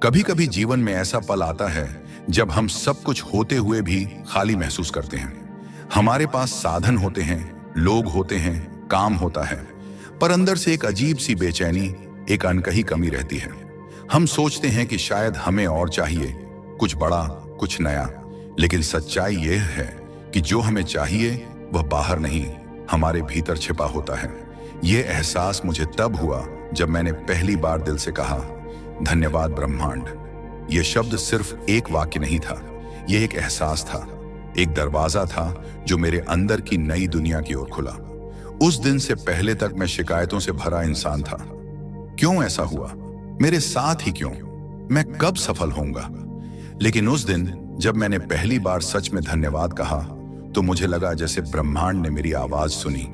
कभी कभी जीवन में ऐसा पल आता है जब हम सब कुछ होते हुए भी खाली महसूस करते हैं। हमारे पास साधन होते हैं, लोग होते हैं, काम होता है, पर अंदर से एक अजीब सी बेचैनी, एक अनकही कमी रहती है। हम सोचते हैं कि शायद हमें और चाहिए, कुछ बड़ा, कुछ नया। लेकिन सच्चाई यह है कि जो हमें चाहिए वह बाहर नहीं, हमारे भीतर छिपा होता है। यह एहसास मुझे तब हुआ जब मैंने पहली बार दिल से कहा, धन्यवाद ब्रह्मांड। यह शब्द सिर्फ एक वाक्य नहीं था, यह एक एहसास था, एक दरवाजा था जो मेरे अंदर की नई दुनिया की ओर खुला। उस दिन से पहले तक मैं शिकायतों से भरा इंसान था। क्यों ऐसा हुआ? मेरे साथ ही क्यों? मैं कब सफल होऊंगा? लेकिन उस दिन जब मैंने पहली बार सच में धन्यवाद कहा तो मुझे लगा जैसे ब्रह्मांड ने मेरी आवाज सुनी,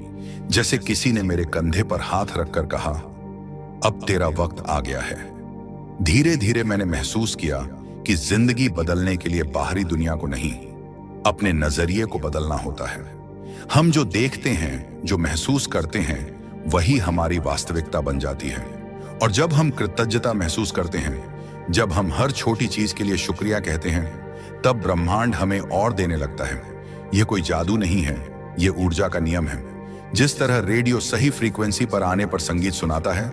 जैसे किसी ने मेरे कंधे पर हाथ रखकर कहा, अब तेरा वक्त आ गया है। धीरे धीरे मैंने महसूस किया कि जिंदगी बदलने के लिए बाहरी दुनिया को नहीं, अपने नजरिए को बदलना होता है। हम जो देखते हैं, जो महसूस करते हैं, वही हमारी वास्तविकता बन जाती है। और जब हम कृतज्ञता महसूस करते हैं, जब हम हर छोटी चीज के लिए शुक्रिया कहते हैं, तब ब्रह्मांड हमें और देने लगता है। यह कोई जादू नहीं है, यह ऊर्जा का नियम है। जिस तरह रेडियो सही फ्रीक्वेंसी पर आने पर संगीत सुनाता है,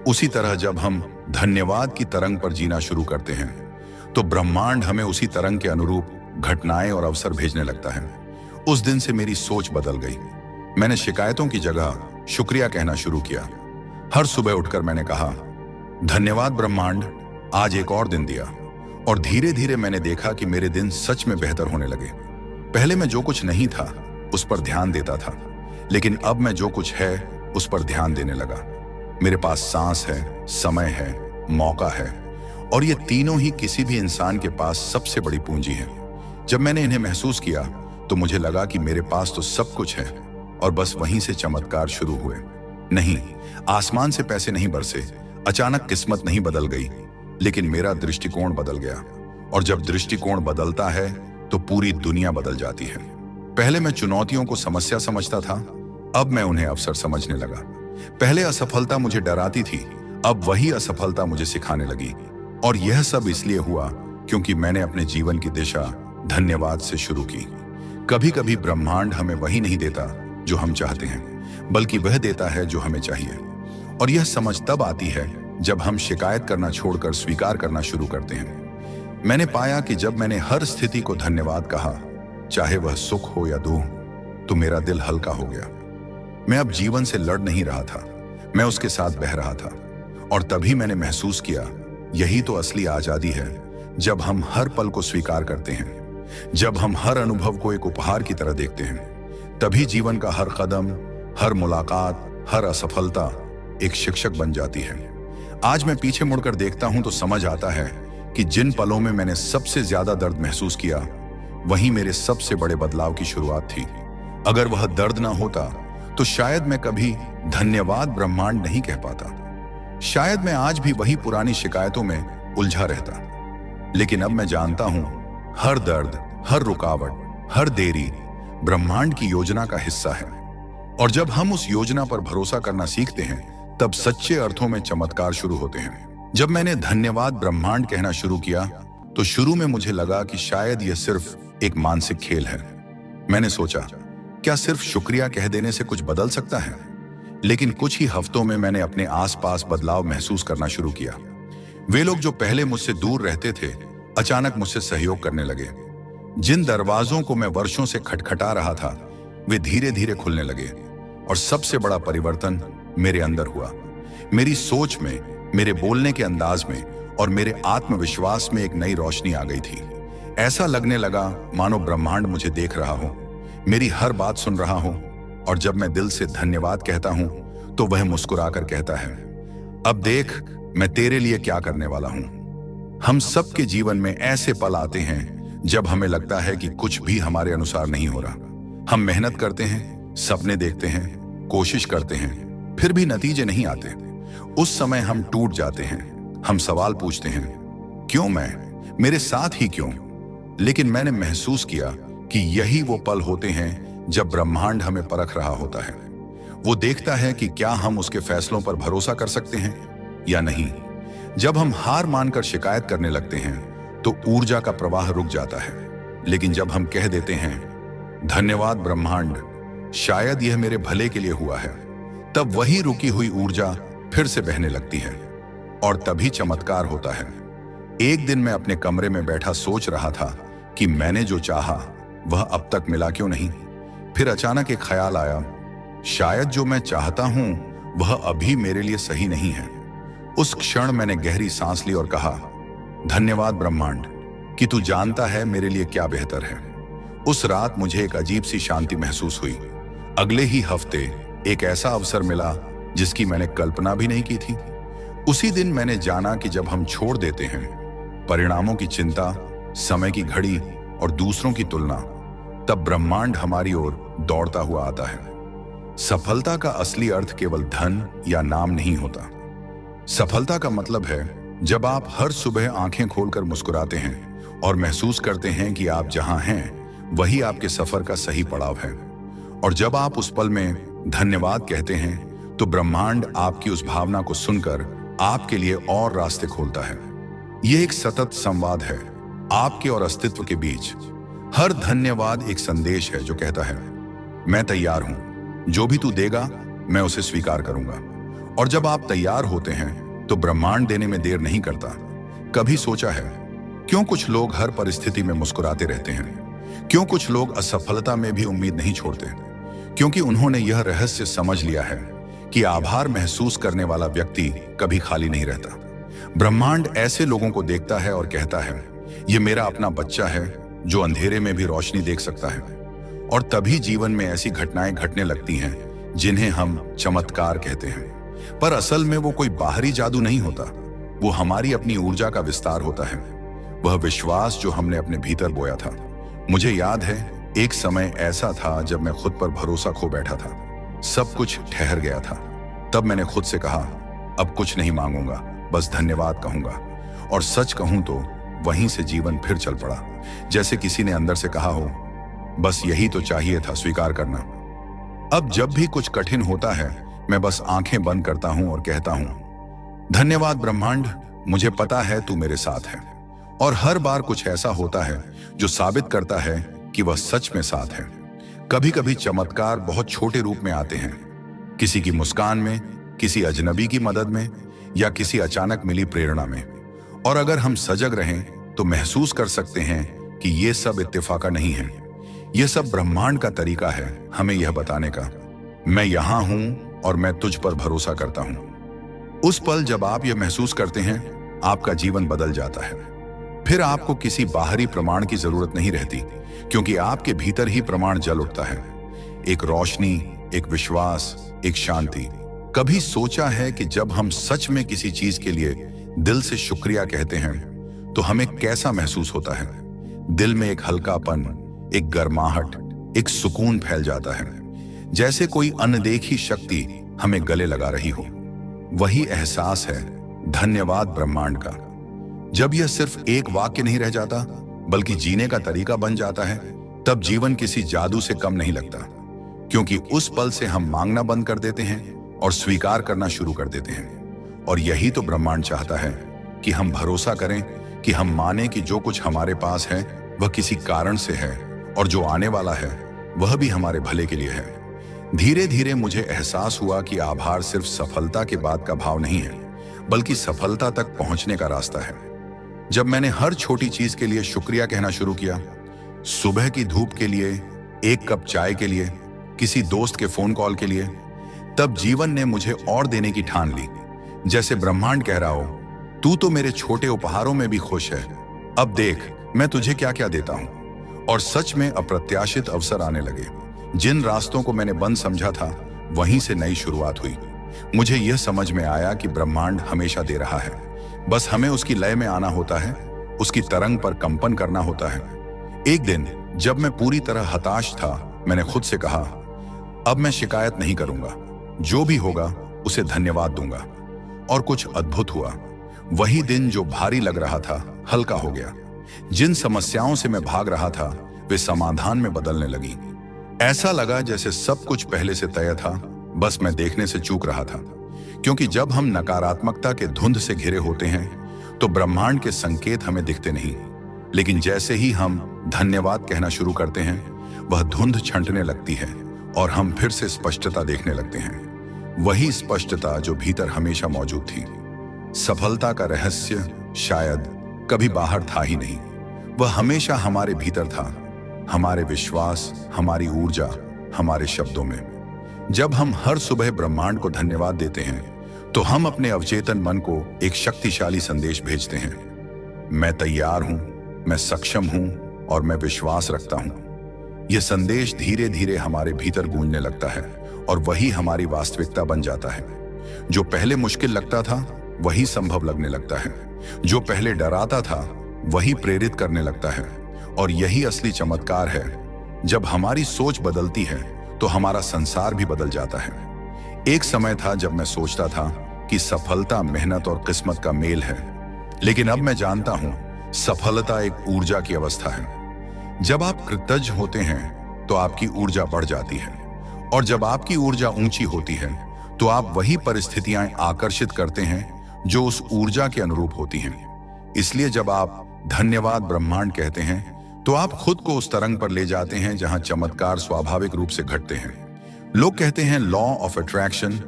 उसी तरह जब हम धन्यवाद की तरंग पर जीना शुरू करते हैं तो ब्रह्मांड हमें उसी तरंग के अनुरूप घटनाएं और अवसर भेजने लगता है। उस दिन से मेरी सोच बदल गई। मैंने शिकायतों की जगह शुक्रिया कहना शुरू किया। हर सुबह उठकर मैंने कहा, धन्यवाद ब्रह्मांड, आज एक और दिन दिया। और धीरे धीरे मैंने देखा कि मेरे दिन सच में बेहतर होने लगे। पहले मैं जो कुछ नहीं था उस पर ध्यान देता था, लेकिन अब मैं जो कुछ है उस पर ध्यान देने लगा। मेरे पास सांस है, समय है, मौका है, और ये तीनों ही किसी भी इंसान के पास सबसे बड़ी पूंजी है। जब मैंने इन्हें महसूस किया तो मुझे लगा कि मेरे पास तो सब कुछ है और बस वहीं से चमत्कार शुरू हुए। नहीं, आसमान से पैसे नहीं बरसे, अचानक किस्मत नहीं बदल गई, लेकिन मेरा दृष्टिकोण बदल गया। और जब दृष्टिकोण बदलता है तो पूरी दुनिया बदल जाती है। पहले मैं चुनौतियों को समस्या समझता था, अब मैं उन्हें अवसर समझने लगा। पहले असफलता मुझे डराती थी, अब वही असफलता मुझे सिखाने लगी। और यह सब इसलिए हुआ क्योंकि मैंने अपने जीवन की दिशा धन्यवाद से शुरू की। कभी कभी ब्रह्मांड हमें वही नहीं देता जो हम चाहते हैं, बल्कि वह देता है जो हमें चाहिए। और यह समझ तब आती है जब हम शिकायत करना छोड़कर स्वीकार करना शुरू करते हैं। मैंने पाया कि जब मैंने हर स्थिति को धन्यवाद कहा, चाहे वह सुख हो या दुख, तो मेरा दिल हल्का हो गया। मैं अब जीवन से लड़ नहीं रहा था, मैं उसके साथ बह रहा था। और तभी मैंने महसूस किया, यही तो असली आजादी है, जब हम हर पल को स्वीकार करते हैं, जब हम हर अनुभव को एक उपहार की तरह देखते हैं। तभी जीवन का हर कदम, हर मुलाकात, हर असफलता एक शिक्षक बन जाती है। आज मैं पीछे मुड़कर देखता हूं तो समझ आता है कि जिन पलों में मैंने सबसे ज्यादा दर्द महसूस किया, वही मेरे सबसे बड़े बदलाव की शुरुआत थी। अगर वह दर्द ना होता तो शायद मैं कभी धन्यवाद ब्रह्मांड नहीं कह पाता। शायद मैं आज भी वही पुरानी शिकायतों में उलझा रहता। लेकिन अब मैं जानता हूं, हर दर्द, हर रुकावट, हर देरी ब्रह्मांड की योजना का हिस्सा है। और जब हम उस योजना पर भरोसा करना सीखते हैं, तब सच्चे अर्थों में चमत्कार शुरू होते हैं। जब मैंने धन्यवाद ब्रह्मांड कहना शुरू किया तो शुरू में मुझे लगा कि शायद यह सिर्फ एक मानसिक खेल है। मैंने सोचा, क्या सिर्फ शुक्रिया कह देने से कुछ बदल सकता है? लेकिन कुछ ही हफ्तों में मैंने अपने आसपास बदलाव महसूस करना शुरू किया। वे लोग जो पहले मुझसे दूर रहते थे, अचानक मुझसे सहयोग करने लगे। जिन दरवाजों को मैं वर्षों से खटखटा रहा था, वे धीरे धीरे खुलने लगे। और सबसे बड़ा परिवर्तन मेरे अंदर हुआ। मेरी सोच में, मेरे बोलने के अंदाज में और मेरे आत्मविश्वास में एक नई रोशनी आ गई थी। ऐसा लगने लगा मानो ब्रह्मांड मुझे देख रहा हो, मेरी हर बात सुन रहा हो। और जब मैं दिल से धन्यवाद कहता हूं तो वह मुस्कुराकर कहता है, अब देख मैं तेरे लिए क्या करने वाला हूं। हम सबके जीवन में ऐसे पल आते हैं जब हमें लगता है कि कुछ भी हमारे अनुसार नहीं हो रहा। हम मेहनत करते हैं, सपने देखते हैं, कोशिश करते हैं, फिर भी नतीजे नहीं आते। उस समय हम टूट जाते हैं। हम सवाल पूछते हैं, क्यों मैं? मेरे साथ ही क्यों? लेकिन मैंने महसूस किया कि यही वो पल होते हैं जब ब्रह्मांड हमें परख रहा होता है। वो देखता है कि क्या हम उसके फैसलों पर भरोसा कर सकते हैं या नहीं। जब हम हार मानकर शिकायत करने लगते हैं तो ऊर्जा का प्रवाह रुक जाता है। लेकिन जब हम कह देते हैं धन्यवाद ब्रह्मांड, शायद यह मेरे भले के लिए हुआ है, तब वही रुकी हुई ऊर्जा फिर से बहने लगती है और तभी चमत्कार होता है। एक दिन मैं अपने कमरे में बैठा सोच रहा था कि मैंने जो चाहा वह अब तक मिला क्यों नहीं। फिर अचानक एक ख्याल आया, शायद जो मैं चाहता हूं वह अभी मेरे लिए सही नहीं है। उस क्षण मैंने गहरी सांस ली और कहा, धन्यवाद ब्रह्मांड कि तू जानता है मेरे लिए क्या बेहतर है। उस रात मुझे एक अजीब सी शांति महसूस हुई। अगले ही हफ्ते एक ऐसा अवसर मिला जिसकी मैंने कल्पना भी नहीं की थी। उसी दिन मैंने जाना कि जब हम छोड़ देते हैं परिणामों की चिंता, समय की घड़ी और दूसरों की तुलना, तब ब्रह्मांड हमारी ओर दौड़ता हुआ आता है। सफलता का असली अर्थ केवल धन या नाम नहीं होता। सफलता का मतलब है जब आप हर सुबह आंखें खोलकर मुस्कुराते हैं और महसूस करते हैं कि आप जहां हैं वही आपके सफर का सही पड़ाव है। और जब आप उस पल में धन्यवाद कहते हैं तो ब्रह्मांड आपकी उस भावना को सुनकर आपके लिए और रास्ते खोलता है। यह एक सतत संवाद है आपके और अस्तित्व के बीच। हर धन्यवाद एक संदेश है जो कहता है, मैं तैयार हूं, जो भी तू देगा मैं उसे स्वीकार करूंगा। और जब आप तैयार होते हैं तो ब्रह्मांड देने में देर नहीं करता। कभी सोचा है क्यों कुछ लोग हर परिस्थिति में मुस्कुराते रहते हैं? क्यों कुछ लोग असफलता में भी उम्मीद नहीं छोड़ते? क्योंकि उन्होंने यह रहस्य समझ लिया है कि आभार महसूस करने वाला व्यक्ति कभी खाली नहीं रहता। ब्रह्मांड ऐसे लोगों को देखता है और कहता है, यह मेरा अपना बच्चा है जो अंधेरे में भी रोशनी देख सकता है। और तभी जीवन में ऐसी घटनाएं घटने लगती हैं जिन्हें हम चमत्कार कहते हैं। पर असल में वो कोई बाहरी जादू नहीं होता, वो हमारी अपनी ऊर्जा का विस्तार होता है। वह विश्वास जो हमने अपने भीतर बोया था। मुझे याद है एक समय ऐसा था जब मैं खुद पर भरोसा खो बैठा था, सब कुछ ठहर गया था। तब मैंने खुद से कहा, अब कुछ नहीं मांगूंगा, बस धन्यवाद कहूंगा। और सच कहूं तो वहीं से जीवन फिर चल पड़ा, जैसे किसी ने अंदर से कहा हो, बस यही तो चाहिए था, स्वीकार करना। अब जब भी कुछ कठिन होता है मैं बस आंखें बंद करता हूं और कहता हूं, धन्यवाद ब्रह्मांड, मुझे पता है तू मेरे साथ है। और हर बार कुछ ऐसा होता है जो साबित करता है कि वह सच में साथ है। कभी कभी चमत्कार बहुत छोटे रूप में आते हैं, किसी की मुस्कान में, किसी अजनबी की मदद में या किसी अचानक मिली प्रेरणा में। और अगर हम सजग रहें तो महसूस कर सकते हैं कि ये सब इत्तेफाका नहीं है, ये सब ब्रह्मांड का तरीका है हमें यह बताने का, मैं यहां हूं और मैं तुझ पर भरोसा करता हूं। उस पल जब आप यह महसूस करते हैं आपका जीवन बदल जाता है। फिर आपको किसी बाहरी प्रमाण की जरूरत नहीं रहती, क्योंकि आपके भीतर ही प्रमाण जल उठता है। एक रोशनी, एक विश्वास, एक शांति। कभी सोचा है कि जब हम सच में किसी चीज के लिए दिल से शुक्रिया कहते हैं तो हमें कैसा महसूस होता है? दिल में एक हल्कापन, एक गर्माहट, एक सुकून फैल जाता है, जैसे कोई अनदेखी शक्ति हमें गले लगा रही हो। वही एहसास है धन्यवाद ब्रह्मांड का। जब यह सिर्फ एक वाक्य नहीं रह जाता बल्कि जीने का तरीका बन जाता है, तब जीवन किसी जादू से कम नहीं लगता, क्योंकि उस पल से हम मांगना बंद कर देते हैं और स्वीकार करना शुरू कर देते हैं। और यही तो ब्रह्मांड चाहता है कि हम भरोसा करें, कि हम माने कि जो कुछ हमारे पास है वह किसी कारण से है और जो आने वाला है वह भी हमारे भले के लिए है। धीरे धीरे मुझे एहसास हुआ कि आभार सिर्फ सफलता के बाद का भाव नहीं है, बल्कि सफलता तक पहुंचने का रास्ता है। जब मैंने हर छोटी चीज के लिए शुक्रिया कहना शुरू किया, सुबह की धूप के लिए, एक कप चाय के लिए, किसी दोस्त के फोन कॉल के लिए, तब जीवन ने मुझे और देने की ठान ली। जैसे ब्रह्मांड कह रहा हो, तू तो मेरे छोटे उपहारों में भी खुश है, अब देख मैं तुझे क्या क्या देता हूं। और सच में अप्रत्याशित अवसर आने लगे। जिन रास्तों को मैंने बंद समझा था वहीं से नई शुरुआत हुई। मुझे यह समझ में आया कि ब्रह्मांड हमेशा दे रहा है, बस हमें उसकी लय में आना होता है, उसकी तरंग पर कंपन करना होता है। एक दिन जब मैं पूरी तरह हताश था, मैंने खुद से कहा, अब मैं शिकायत नहीं करूंगा, जो भी होगा उसे धन्यवाद दूंगा। और कुछ अद्भुत हुआ। वही दिन जो भारी लग रहा था हल्का हो गया। जिन समस्याओं से मैं भाग रहा था वे समाधान में बदलने लगी। ऐसा लगा जैसे सब कुछ पहले से तय था, बस मैं देखने से चूक रहा था। क्योंकि जब हम नकारात्मकता के धुंध से घिरे होते हैं तो ब्रह्मांड के संकेत हमें दिखते नहीं, लेकिन जैसे ही हम धन्यवाद कहना शुरू करते हैं वह धुंध छंटने लगती है और हम फिर से स्पष्टता देखने लगते हैं, वही स्पष्टता जो भीतर हमेशा मौजूद थी। सफलता का रहस्य शायद कभी बाहर था ही नहीं, वह हमेशा हमारे भीतर था, हमारे विश्वास, हमारी ऊर्जा, हमारे शब्दों में। जब हम हर सुबह ब्रह्मांड को धन्यवाद देते हैं तो हम अपने अवचेतन मन को एक शक्तिशाली संदेश भेजते हैं, मैं तैयार हूं, मैं सक्षम हूं और मैं विश्वास रखता हूं। यह संदेश धीरे धीरे हमारे भीतर गूंजने लगता है और वही हमारी वास्तविकता बन जाता है। जो पहले मुश्किल लगता था वही संभव लगने लगता है, जो पहले डराता था वही प्रेरित करने लगता है। और यही असली चमत्कार है, जब हमारी सोच बदलती है तो हमारा संसार भी बदल जाता है। एक समय था जब मैं सोचता था कि सफलता मेहनत और किस्मत का मेल है, लेकिन अब मैं जानता हूं सफलता एक ऊर्जा की अवस्था है। जब आप कृतज्ञ होते हैं तो आपकी ऊर्जा बढ़ जाती है, और जब आपकी ऊर्जा ऊंची होती है तो आप वही परिस्थितियां आकर्षित करते हैं जो उस ऊर्जा के अनुरूप होती हैं। इसलिए जब आप धन्यवाद ब्रह्मांड कहते हैं तो आप खुद को उस तरंग पर ले जाते हैं जहां चमत्कार स्वाभाविक रूप से घटते हैं। लोग कहते हैं लॉ ऑफ अट्रैक्शन,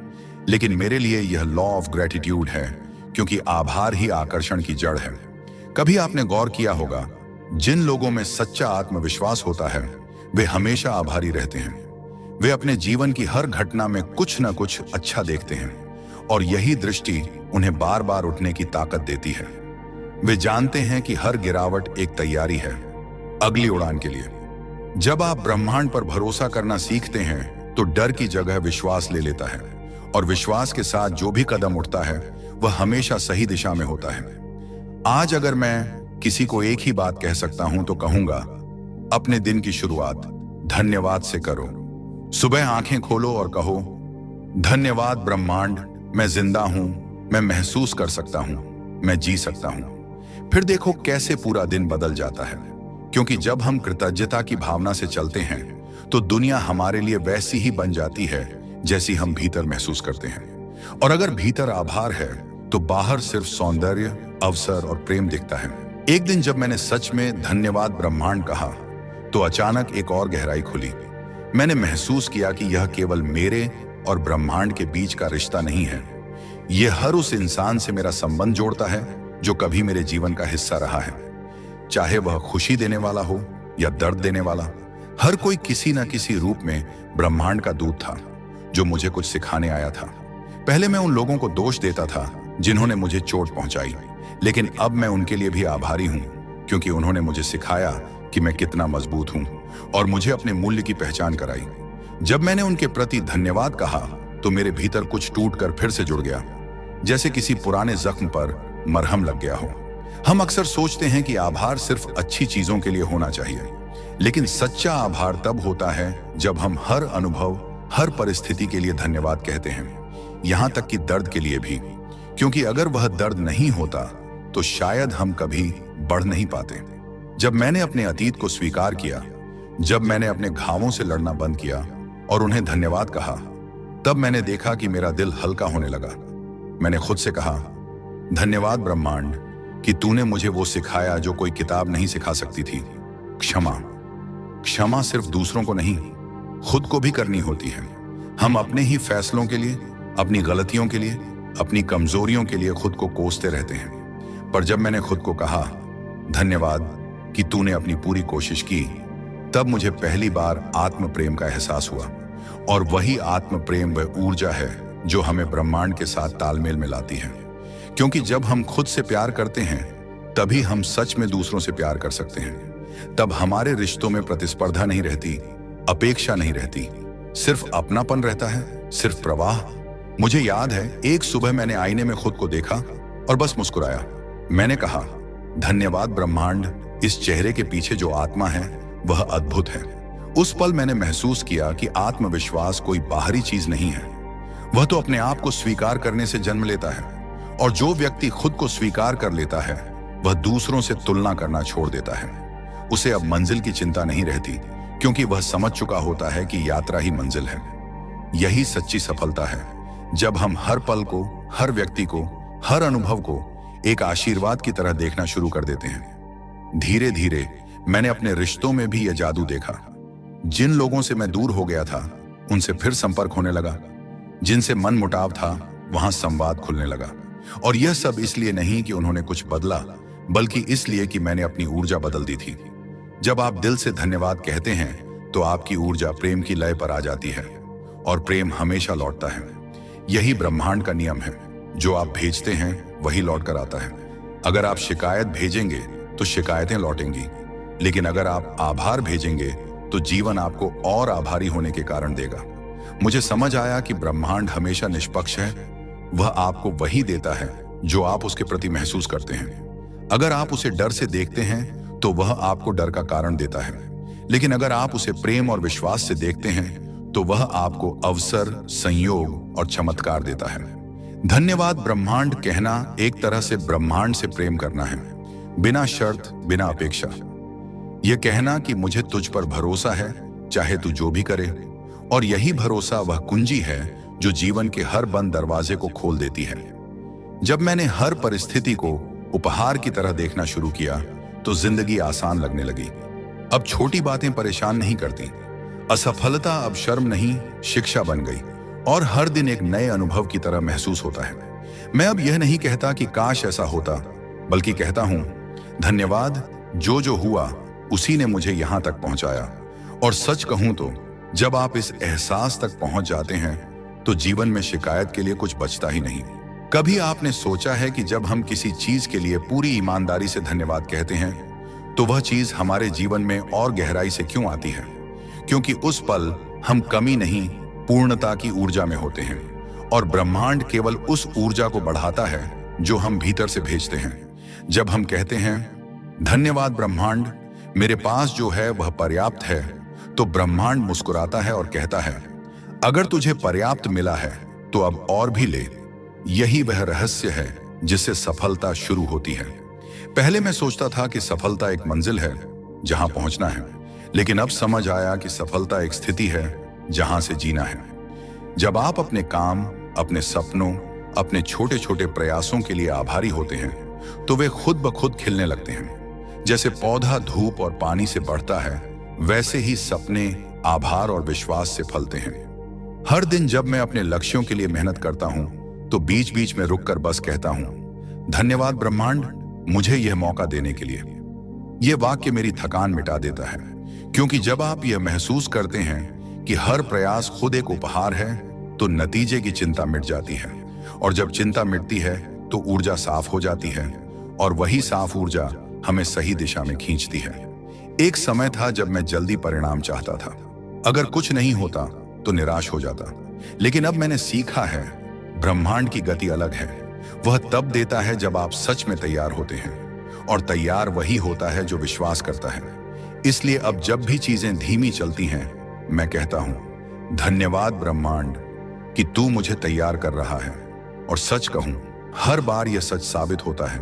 लेकिन मेरे लिए यह लॉ ऑफ ग्रेटिट्यूड है, क्योंकि आभार ही आकर्षण की जड़ है। कभी आपने गौर किया होगा, जिन लोगों में सच्चा आत्मविश्वास होता है वे हमेशा आभारी रहते हैं। वे अपने जीवन की हर घटना में कुछ न कुछ अच्छा देखते हैं और यही दृष्टि उन्हें बार बार उठने की ताकत देती है। वे जानते हैं कि हर गिरावट एक तैयारी है अगली उड़ान के लिए। जब आप ब्रह्मांड पर भरोसा करना सीखते हैं तो डर की जगह विश्वास ले लेता है, और विश्वास के साथ जो भी कदम उठता है वह हमेशा सही दिशा में होता है। आज अगर मैं किसी को एक ही बात कह सकता हूं तो कहूंगा, अपने दिन की शुरुआत धन्यवाद से करो। सुबह आंखें खोलो और कहो, धन्यवाद ब्रह्मांड, मैं जिंदा हूं, मैं महसूस कर सकता हूं, मैं जी सकता हूं। फिर देखो कैसे पूरा दिन बदल जाता है, क्योंकि जब हम कृतज्ञता की भावना से चलते हैं तो दुनिया हमारे लिए वैसी ही बन जाती है जैसी हम भीतर महसूस करते हैं। और अगर भीतर आभार है तो बाहर सिर्फ सौंदर्य, अवसर और प्रेम दिखता है। एक दिन जब मैंने सच में धन्यवाद ब्रह्मांड कहा तो अचानक एक और गहराई खुली। मैंने महसूस किया कि यह केवल मेरे और ब्रह्मांड के बीच का रिश्ता नहीं है, यह हर उस इंसान से मेरा संबंध जोड़ता है जो कभी मेरे जीवन का हिस्सा रहा है। चाहे वह खुशी देने वाला हो या दर्द देने वाला, हर कोई किसी न किसी रूप में ब्रह्मांड का दूत था जो मुझे कुछ सिखाने आया था। पहले मैं उन लोगों को दोष देता था जिन्होंने मुझे चोट पहुंचाई, लेकिन अब मैं उनके लिए भी आभारी हूं, क्योंकि उन्होंने मुझे सिखाया कि मैं कितना मजबूत हूं और मुझे अपने मूल्य की पहचान कराई। जब मैंने उनके प्रति धन्यवाद कहा तो मेरे भीतर कुछ टूटकर फिर से जुड़ गया, जैसे किसी पुराने जख्म पर मरहम लग गया हो। हम अक्सर सोचते हैं कि आभार सिर्फ अच्छी चीजों के लिए होना चाहिए, लेकिन सच्चा आभार तब होता है जब हम हर अनुभव, हर परिस्थिति के लिए धन्यवाद कहते हैं, यहां तक कि दर्द के लिए भी, क्योंकि अगर वह दर्द नहीं होता तो शायद हम कभी बढ़ नहीं पाते। जब मैंने अपने अतीत को स्वीकार किया, जब मैंने अपने घावों से लड़ना बंद किया और उन्हें धन्यवाद कहा, तब मैंने देखा कि मेरा दिल हल्का होने लगा। मैंने खुद से कहा, धन्यवाद ब्रह्मांड कि तूने मुझे वो सिखाया जो कोई किताब नहीं सिखा सकती थी, क्षमा। क्षमा सिर्फ दूसरों को नहीं, खुद को भी करनी होती है। हम अपने ही फैसलों के लिए, अपनी गलतियों के लिए, अपनी कमजोरियों के लिए खुद को कोसते रहते हैं। पर जब मैंने खुद को कहा, धन्यवाद कि तूने अपनी पूरी कोशिश की, तब मुझे पहली बार आत्म प्रेम का एहसास हुआ। और वही आत्म प्रेम वह ऊर्जा है जो हमें ब्रह्मांड के साथ तालमेल में लाती है। क्योंकि जब हम खुद से प्यार करते हैं तभी हम सच में दूसरों से प्यार कर सकते हैं। तब हमारे रिश्तों में प्रतिस्पर्धा नहीं रहती, अपेक्षा नहीं रहती, सिर्फ अपनापन रहता है, सिर्फ प्रवाह। मुझे याद है, एक सुबह मैंने आईने में खुद को देखा और बस मुस्कुराया। मैंने कहा, धन्यवाद ब्रह्मांड, इस चेहरे के पीछे जो आत्मा है वह अद्भुत है। उस पल मैंने महसूस किया कि आत्मविश्वास कोई बाहरी चीज नहीं है, वह तो अपने आप को स्वीकार करने से जन्म लेता है। और जो व्यक्ति खुद को स्वीकार कर लेता है वह दूसरों से तुलना करना छोड़ देता है। उसे अब मंजिल की चिंता नहीं रहती, क्योंकि वह समझ चुका होता है कि यात्रा ही मंजिल है। यही सच्ची सफलता है, जब हम हर पल को, हर व्यक्ति को, हर अनुभव को एक आशीर्वाद की तरह देखना शुरू कर देते हैं। धीरे धीरे मैंने अपने रिश्तों में भी यह जादू देखा। जिन लोगों से मैं दूर हो गया था उनसे फिर संपर्क होने लगा, जिनसे मन मुटाव था वहां संवाद खुलने लगा। और यह सब इसलिए नहीं कि उन्होंने कुछ बदला, बल्कि इसलिए कि मैंने अपनी ऊर्जा बदल दी थी। जब आप दिल से धन्यवाद कहते हैं तो आपकी ऊर्जा प्रेम की लय पर आ जाती है और प्रेम हमेशा लौटता है। यही ब्रह्मांड का नियम है, जो आप भेजते हैं वही लौट कर आता है। अगर आप शिकायत भेजेंगे तो शिकायतें लौटेंगी, लेकिन अगर आप आभार भेजेंगे तो जीवन आपको और आभारी होने के कारण देगा। मुझे समझ आया कि ब्रह्मांड हमेशा निष्पक्ष है। वह आपको वही देता है जो आप उसके प्रति महसूस करते हैं। अगर आप उसे डर से देखते हैं तो वह आपको डर का कारण देता है, लेकिन अगर आप उसे प्रेम और विश्वास से देखते हैं तो वह आपको अवसर, संयोग और चमत्कार देता है। धन्यवाद ब्रह्मांड कहना एक तरह से ब्रह्मांड से प्रेम करना है, बिना शर्त, बिना अपेक्षा। यह कहना कि मुझे तुझ पर भरोसा है, चाहे तू जो भी करे। और यही भरोसा वह कुंजी है जो जीवन के हर बंद दरवाजे को खोल देती है। जब मैंने हर परिस्थिति को उपहार की तरह देखना शुरू किया तो जिंदगी आसान लगने लगी। अब छोटी बातें परेशान नहीं करती। असफलता अब शर्म नहीं, शिक्षा बन गई और हर दिन एक नए अनुभव की तरह महसूस होता है। मैं अब यह नहीं कहता कि काश ऐसा होता, बल्कि कहता हूं धन्यवाद, जो हुआ उसी ने मुझे यहां तक पहुंचाया। और सच कहूं तो जब आप इस एहसास तक पहुंच जाते हैं तो जीवन में शिकायत के लिए कुछ बचता ही नहीं। कभी आपने सोचा है कि जब हम किसी चीज के लिए पूरी ईमानदारी से धन्यवाद कहते हैं तो वह चीज हमारे जीवन में और गहराई से क्यों आती है? क्योंकि उस पल हम कमी नहीं, पूर्णता की ऊर्जा में होते हैं और ब्रह्मांड केवल उस ऊर्जा को बढ़ाता है जो हम भीतर से भेजते हैं। जब हम कहते हैं धन्यवाद ब्रह्मांड, मेरे पास जो है वह पर्याप्त है, तो ब्रह्मांड मुस्कुराता है और कहता है अगर तुझे पर्याप्त मिला है तो अब और भी ले। यही वह रहस्य है जिससे सफलता शुरू होती है। पहले मैं सोचता था कि सफलता एक मंजिल है जहां पहुंचना है, लेकिन अब समझ आया कि सफलता एक स्थिति है जहां से जीना है। जब आप अपने काम, अपने सपनों, अपने छोटे छोटे प्रयासों के लिए आभारी होते हैं तो वे खुद ब खुद खिलने लगते हैं। जैसे पौधा धूप और पानी से बढ़ता है, वैसे ही सपने आभार और विश्वास से फलते हैं। हर दिन जब मैं अपने लक्ष्यों के लिए मेहनत करता हूं तो बीच बीच में रुककर बस कहता हूं धन्यवाद ब्रह्मांड, मुझे यह मौका देने के लिए। यह वाक्य मेरी थकान मिटा देता है, क्योंकि जब आप यह महसूस करते हैं कि हर प्रयास खुद एक उपहार है तो नतीजे की चिंता मिट जाती है। और जब चिंता मिटती है तो ऊर्जा साफ हो जाती है और वही साफ ऊर्जा हमें सही दिशा में खींचती है। एक समय था जब मैं जल्दी परिणाम चाहता था। अगर कुछ नहीं होता तो निराश हो जाता, लेकिन अब मैंने सीखा है ब्रह्मांड की गति अलग है। वह तब देता है जब आप सच में तैयार होते हैं, और तैयार वही होता है जो विश्वास करता है। इसलिए अब जब भी चीजें धीमी चलती हैं, मैं कहता हूं धन्यवाद ब्रह्मांड कि तू मुझे तैयार कर रहा है। और सच कहूं, हर बार यह सच साबित होता है।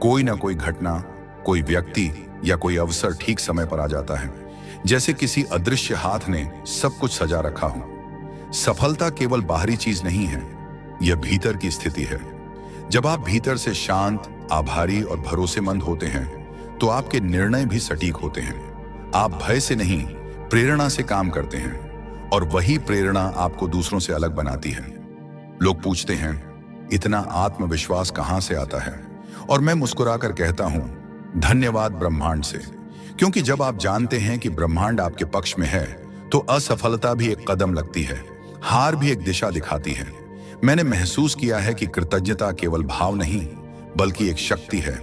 कोई ना कोई घटना, कोई व्यक्ति या कोई अवसर ठीक समय पर आ जाता है, जैसे किसी अदृश्य हाथ ने सब कुछ सजा रखा हो। सफलता केवल बाहरी चीज नहीं है, यह भीतर की स्थिति है। जब आप भीतर से शांत, आभारी और भरोसेमंद होते हैं तो आपके निर्णय भी सटीक होते हैं। आप भय से नहीं, प्रेरणा से काम करते हैं, और वही प्रेरणा आपको दूसरों से अलग बनाती है। लोग पूछते हैं इतना आत्मविश्वास कहां से आता है, और मैं मुस्कुराकर कहता हूं धन्यवाद ब्रह्मांड से। क्योंकि जब आप जानते हैं कि ब्रह्मांड आपके पक्ष में है तो असफलता भी एक कदम लगती है, हार भी एक दिशा दिखाती है। मैंने महसूस किया है कि कृतज्ञता केवल भाव नहीं, बल्कि एक शक्ति है,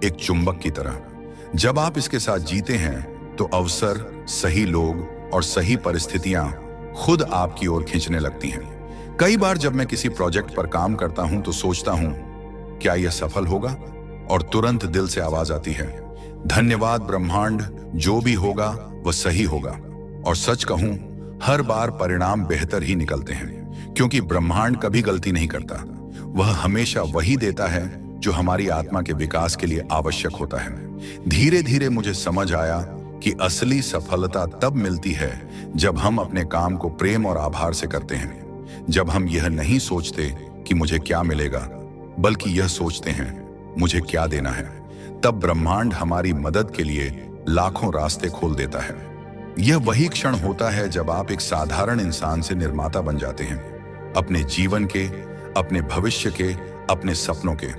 एक चुंबक की तरह। जब आप इसके साथ जीते हैं तो अवसर, सही लोग और सही परिस्थितियां खुद आपकी ओर खींचने लगती हैं। कई बार जब मैं किसी प्रोजेक्ट पर काम करता हूं तो सोचता हूं क्या यह सफल होगा, और तुरंत दिल से आवाज आती है धन्यवाद ब्रह्मांड, जो भी होगा वह सही होगा। और सच कहूं, हर बार परिणाम बेहतर ही निकलते हैं, क्योंकि ब्रह्मांड कभी गलती नहीं करता। वह हमेशा वही देता है जो हमारी आत्मा के विकास के लिए आवश्यक होता है। धीरे धीरे मुझे समझ आया कि असली सफलता तब मिलती है जब हम अपने काम को प्रेम और आभार से करते हैं। जब हम यह नहीं सोचते कि मुझे क्या मिलेगा, बल्कि यह सोचते हैं मुझे क्या देना है, तब ब्रह्मांड हमारी मदद के लिए लाखों रास्ते खोल देता है। यह वही क्षण होता है जब आप एक साधारण इंसान से निर्माता बन जाते हैं, अपने जीवन के, अपने भविष्य के, अपने सपनों के।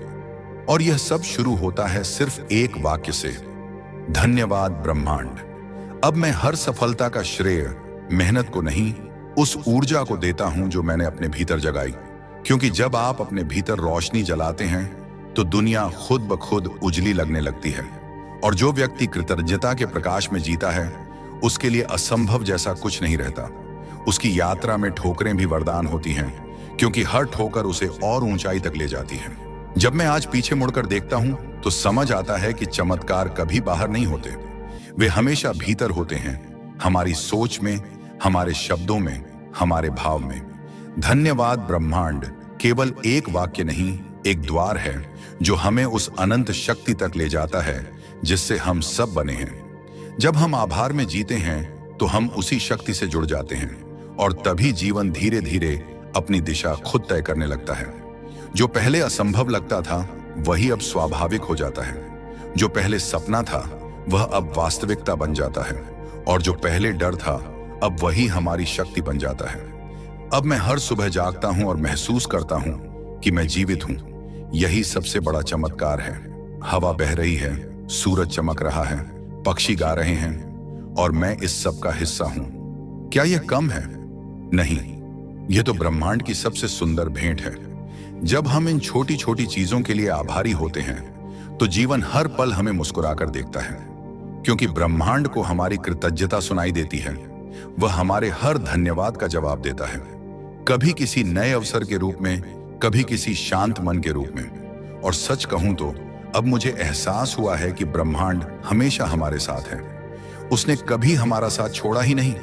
और यह सब शुरू होता है सिर्फ एक वाक्य से, धन्यवाद ब्रह्मांड। अब मैं हर सफलता का श्रेय मेहनत को नहीं, उस ऊर्जा को देता हूं जो मैंने अपने भीतर जगाई। क्योंकि जब आप अपने भीतर रोशनी जलाते हैं तो दुनिया खुद ब खुद उजली लगने लगती है। और जो व्यक्ति कृतज्ञता के प्रकाश में जीता है, उसके लिए असंभव जैसा कुछ नहीं रहता। उसकी यात्रा में ठोकरें भी वरदान होती हैं, क्योंकि हर ठोकर उसे और ऊंचाई तक ले जाती है। जब मैं आज पीछे मुड़कर देखता हूं तो समझ आता है कि चमत्कार कभी बाहर नहीं होते, वे हमेशा भीतर होते हैं, हमारी सोच में, हमारे शब्दों में, हमारे भाव में। धन्यवाद ब्रह्मांड केवल एक वाक्य नहीं, एक द्वार है जो हमें उस अनंत शक्ति तक ले जाता है जिससे हम सब बने हैं। जब हम आभार में जीते हैं तो हम उसी शक्ति से जुड़ जाते हैं, और तभी जीवन धीरे धीरे अपनी दिशा खुद तय करने लगता है। जो पहले असंभव लगता था वही अब स्वाभाविक हो जाता है। जो पहले सपना था वह अब वास्तविकता बन जाता है, और जो पहले डर था अब वही हमारी शक्ति बन जाता है। अब मैं हर सुबह जागता हूं और महसूस करता हूं कि मैं जीवित हूं। यही सबसे बड़ा चमत्कार है। हवा बह रही है, सूरज चमक रहा है, पक्षी गा रहे हैं, और मैं इस सब का हिस्सा हूं। क्या यह कम है? नहीं, यह तो ब्रह्मांड की सबसे सुंदर भेंट है। जब हम इन छोटी छोटी चीजों के लिए आभारी होते हैं तो जीवन हर पल हमें मुस्कुराकर देखता है, क्योंकि ब्रह्मांड को हमारी कृतज्ञता सुनाई देती है। वह हमारे हर धन्यवाद का जवाब देता है, कभी किसी नए अवसर के रूप में, कभी किसी शांत मन के रूप में। और सच कहूं तो अब मुझे एहसास हुआ है कि ब्रह्मांड हमेशा हमारे साथ है। उसने कभी हमारा साथ छोड़ा ही नहीं।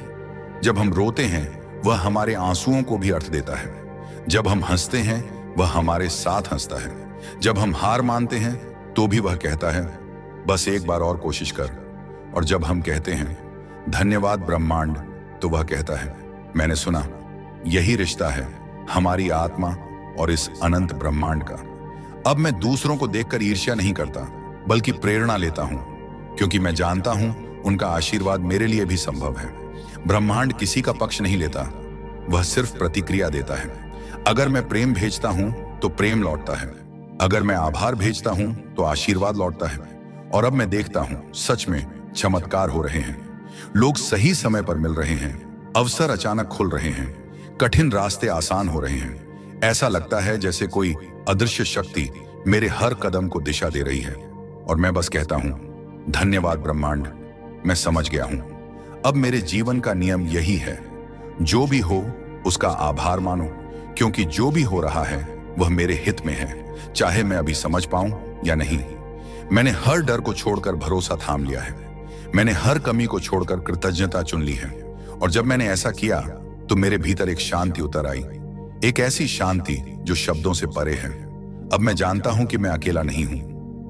जब हम रोते हैं वह हमारे आंसुओं को भी अर्थ देता है। जब हम हंसते हैं वह हमारे साथ हंसता है। जब हम हार मानते हैं तो भी वह कहता है बस एक बार और कोशिश कर। और जब हम कहते हैं धन्यवाद ब्रह्मांड, तो वह कहता है मैंने सुना। यही रिश्ता है हमारी आत्मा और इस अनंत ब्रह्मांड का। अब मैं दूसरों को देखकर ईर्ष्या नहीं करता, बल्कि प्रेरणा लेता हूं, क्योंकि मैं जानता हूं उनका आशीर्वाद मेरे लिए भी संभव है। ब्रह्मांड किसी का पक्ष नहीं लेता, वह सिर्फ प्रतिक्रिया देता है। अगर मैं प्रेम भेजता हूं तो प्रेम लौटता है, अगर मैं आभार भेजता हूं तो आशीर्वाद लौटता है। और अब मैं देखता हूं सच में चमत्कार हो रहे हैं। लोग सही समय पर मिल रहे हैं, अवसर अचानक खुल रहे हैं, कठिन रास्ते आसान हो रहे हैं। ऐसा लगता है जैसे कोई अदृश्य शक्ति मेरे हर कदम को दिशा दे रही है। और मैं बस कहता हूं धन्यवाद ब्रह्मांड, मैं समझ गया हूं। अब मेरे जीवन का नियम यही है, जो भी हो उसका आभार मानो, क्योंकि जो भी हो रहा है वह मेरे हित में है, चाहे मैं अभी समझ पाऊं या नहीं। मैंने हर डर को छोड़कर भरोसा थाम लिया है। मैंने हर कमी को छोड़कर कृतज्ञता चुन ली है। और जब मैंने ऐसा किया तो मेरे भीतर एक शांति उतर आई, एक ऐसी शांति जो शब्दों से परे है। अब मैं जानता हूं कि मैं अकेला नहीं हूं।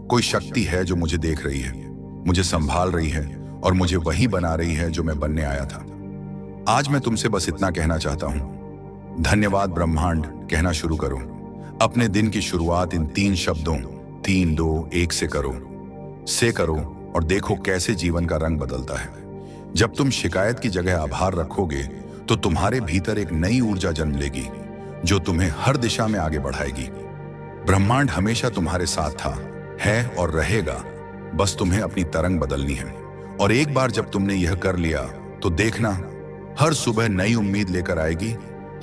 कोई शक्ति है जो मुझे देख रही है, मुझे संभाल रही है और मुझे वही बना रही है जो मैं बनने आया था। आज मैं तुमसे बस इतना कहना चाहता हूं, धन्यवाद ब्रह्मांड कहना शुरू करो। अपने दिन की शुरुआत इन 3 शब्दों 3, 2, 1 से करो और देखो कैसे जीवन का रंग बदलता है। जब तुम शिकायत की जगह आभार रखोगे तो तुम्हारे भीतर एक नई ऊर्जा जन्म लेगी जो तुम्हें हर दिशा में आगे बढ़ाएगी। ब्रह्मांड हमेशा तुम्हारे साथ था, है और रहेगा। बस तुम्हें अपनी तरंग बदलनी है। और एक बार जब तुमने यह कर लिया तो देखना, हर सुबह नई उम्मीद लेकर आएगी।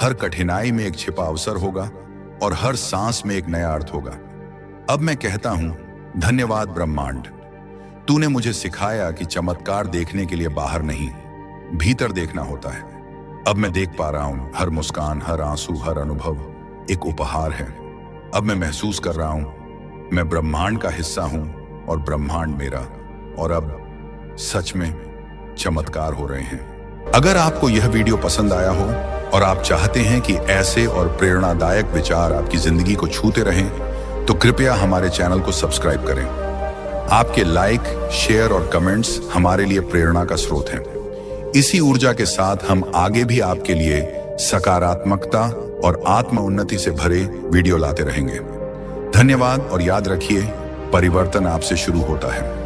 हर कठिनाई में एक छिपा अवसर होगा और हर सांस में एक नया अर्थ होगा। अब मैं कहता हूं धन्यवाद ब्रह्मांड, तूने मुझे सिखाया कि चमत्कार देखने के लिए बाहर नहीं, भीतर देखना होता है। अब मैं देख पा रहा हूं हर मुस्कान, हर आंसू, हर अनुभव एक उपहार है। अब मैं महसूस कर रहा हूं मैं ब्रह्मांड का हिस्सा हूं और ब्रह्मांड मेरा। और अब सच में चमत्कार हो रहे हैं। अगर आपको यह वीडियो पसंद आया हो और आप चाहते हैं कि ऐसे और प्रेरणादायक विचार आपकी जिंदगी को छूते रहें, तो कृपया हमारे चैनल को सब्सक्राइब करें। आपके लाइक, शेयर और कमेंट्स हमारे लिए प्रेरणा का स्रोत हैं। इसी ऊर्जा के साथ हम आगे भी आपके लिए सकारात्मकता, और आत्म उन्नति से भरे वीडियो लाते रहेंगे। धन्यवाद और याद रखिए, परिवर्तन आपसे शुरू होता है।